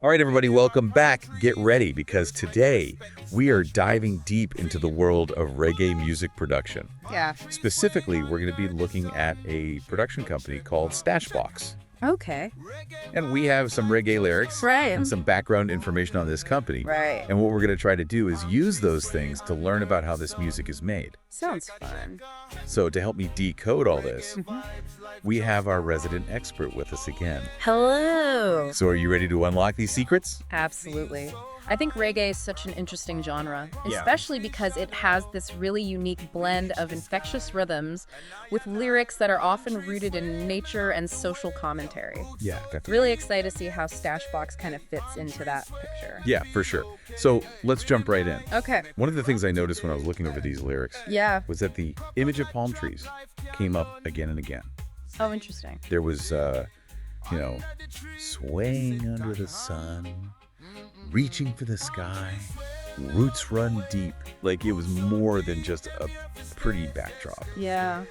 All right, everybody, welcome back. Get ready because today we are diving deep into the world of reggae music production. Yeah. Specifically, we're going to be looking at a production company called Stashbox. Okay. And we have some reggae lyrics Right. and some background information on this company. Right. And what we're going to try to do is use those things to learn about how this music is made. Sounds fun. So to help me decode all this, we have our resident expert with us again. Hello. So are you ready to unlock these secrets? Absolutely. I think reggae is such an interesting genre, Yeah. especially because it has this really unique blend of infectious rhythms with lyrics that are often rooted in nature and social commentary. Yeah, definitely. Really excited to see how Stashbox kind of fits into that picture. Yeah, for sure. So let's jump right in. Okay. One of the things I noticed when I was looking over these lyrics Yeah. was that the image of palm trees came up again and again. Oh, interesting. There was, swaying under the sun, reaching for the sky, roots run deep. Like it was more than just a pretty backdrop. Yeah.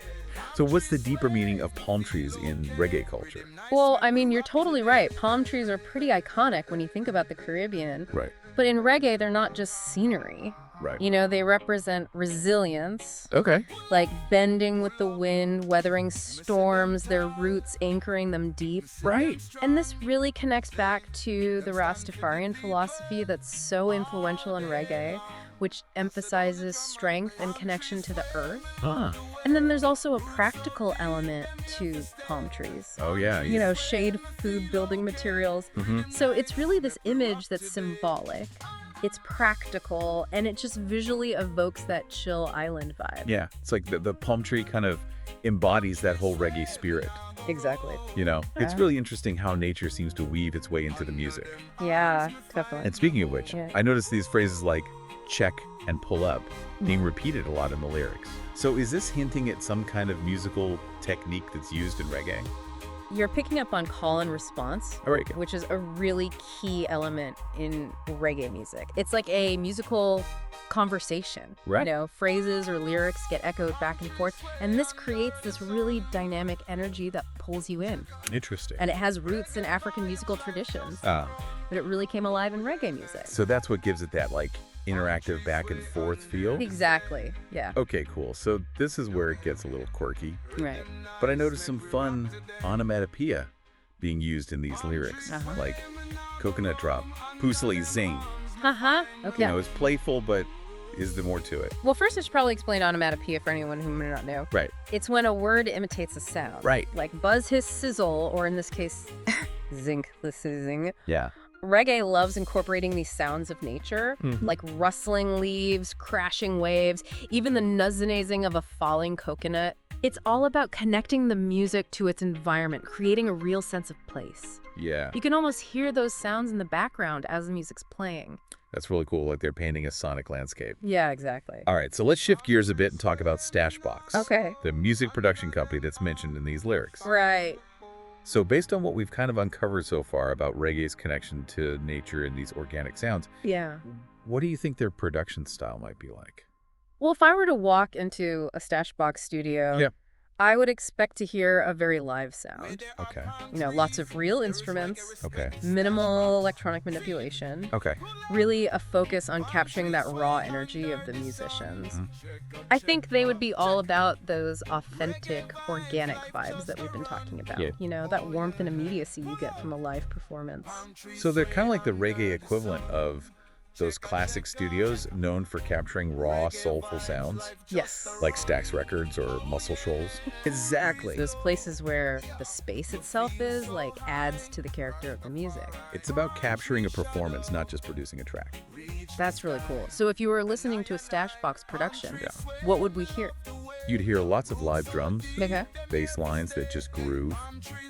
So what's the deeper meaning of palm trees in reggae culture? Well, I mean, you're totally right. Palm trees are pretty iconic when you think about the Caribbean. Right, But in reggae, they're not just scenery. right. You know, they represent resilience, Okay. like bending with the wind, weathering storms, their roots anchoring them deep. Right. And this really connects back to the Rastafarian philosophy that's so influential in reggae, which emphasizes strength and connection to the earth. Huh. And then there's also a practical element to palm trees. Oh, yeah. You know, shade, food, building materials. So it's really this image that's symbolic. It's practical, and it just visually evokes that chill island vibe. Yeah, it's like the palm tree kind of embodies that whole reggae spirit. Exactly. You know, it's Yeah. really interesting how nature seems to weave its way into the music. Yeah, definitely. And speaking of which, Yeah. I noticed these phrases like check and pull up being repeated a lot in the lyrics. So is this hinting at some kind of musical technique that's used in reggae? You're picking up on call and response, All right, good. which is a really key element in reggae music. It's like a musical conversation. Right. You know, phrases or lyrics get echoed back and forth, and this creates this really dynamic energy that pulls you in. Interesting. And it has roots in African musical traditions, Ah, but it really came alive in reggae music. so that's what gives it that like interactive back and forth feel? Exactly. Yeah. Okay, cool. So this is where it gets a little quirky. Right. But I noticed some fun onomatopoeia being used in these lyrics, like coconut drop, pusali zing. Okay. You know, it's playful, but is there more to it? Well, first I should probably explain onomatopoeia for anyone who may not know. Right. It's when a word imitates a sound. Right. Like buzz, hiss, sizzle, or in this case, zink, the sizzing. Yeah. Reggae loves incorporating these sounds of nature, like rustling leaves, crashing waves, even the nuzzing of a falling coconut. It's all about connecting the music to its environment, creating a real sense of place. Yeah. You can almost hear those sounds in the background as the music's playing. That's really cool. Like they're painting a sonic landscape. Yeah, exactly. All right, so let's shift gears a bit and talk about Stashbox. Okay. The music production company that's mentioned in these lyrics. Right. So based on what we've kind of uncovered so far about reggae's connection to nature and these organic sounds, Yeah. what do you think their production style might be like? Well, if I were to walk into a Stashbox studio, Yeah. I would expect to hear a very live sound. Okay. You know, lots of real instruments, Okay. minimal electronic manipulation, Okay. really a focus on capturing that raw energy of the musicians. I think they would be all about those authentic, organic vibes that we've been talking about. Yeah. You know, that warmth and immediacy you get from a live performance. So they're kind of like the reggae equivalent of those classic studios known for capturing raw, soulful sounds, Yes. like Stax Records or Muscle Shoals. Exactly. Those places where the space itself is, like, adds to the character of the music. It's about capturing a performance, not just producing a track. That's really cool. So if you were listening to a Stashbox production, Yeah. what would we hear? You'd hear lots of live drums, Okay. bass lines that just groove,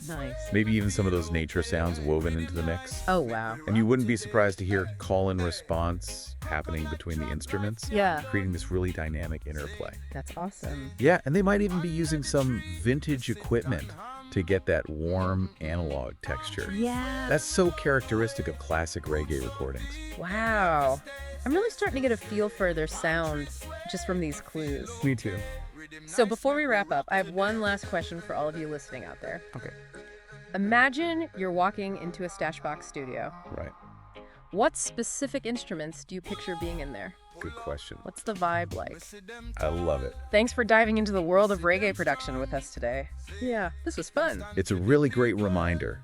Nice. maybe even some of those nature sounds woven into the mix. Oh, wow. And you wouldn't be surprised to hear call and response happening between the instruments, Yeah. creating this really dynamic interplay. That's awesome. Yeah, and they might even be using some vintage equipment to get that warm analog texture. Yeah. That's so characteristic of classic reggae recordings. Wow. I'm really starting to get a feel for their sound just from these clues. Me too. So before we wrap up, I have one last question for all of you listening out there. Okay. Imagine you're walking into a Stashbox studio. Right. What specific instruments do you picture being in there? Good question. What's the vibe like? I love it. Thanks for diving into the world of reggae production with us today. Yeah, this was fun. It's a really great reminder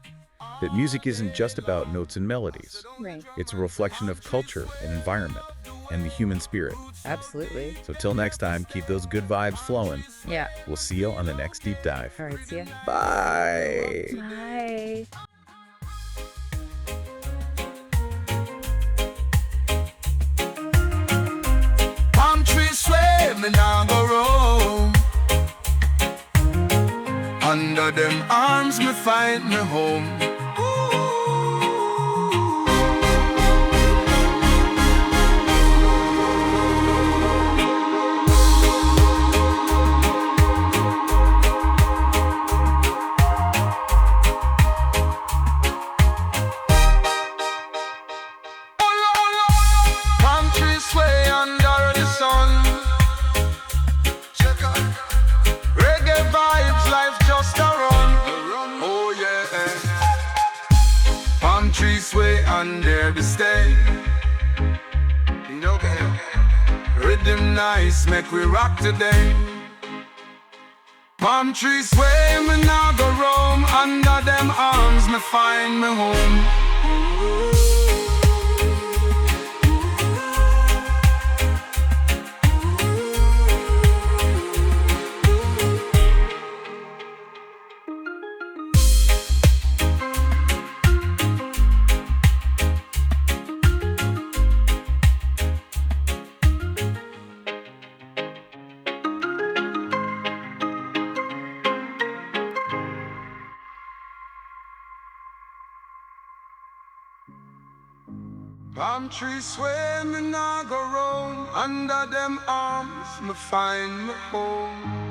that music isn't just about notes and melodies. Right. It's a reflection of culture and environment and the human spirit. Absolutely. So till next time, keep those good vibes flowing. Yeah. We'll see you on the next deep dive. All right, see ya. Bye. Bye. Palm tree sway, me nah go roam. Under them arms, me find me home. Palm tree sway under the sun. Check out reggae vibes, life just a run. Oh yeah. Palm tree sway under the stay. Rhythm nice, make we rock today. Palm tree sway, me nah go roam. Under them arms, me find me home. Palm tree sway, me nah go roam. Under them arms, me find me home.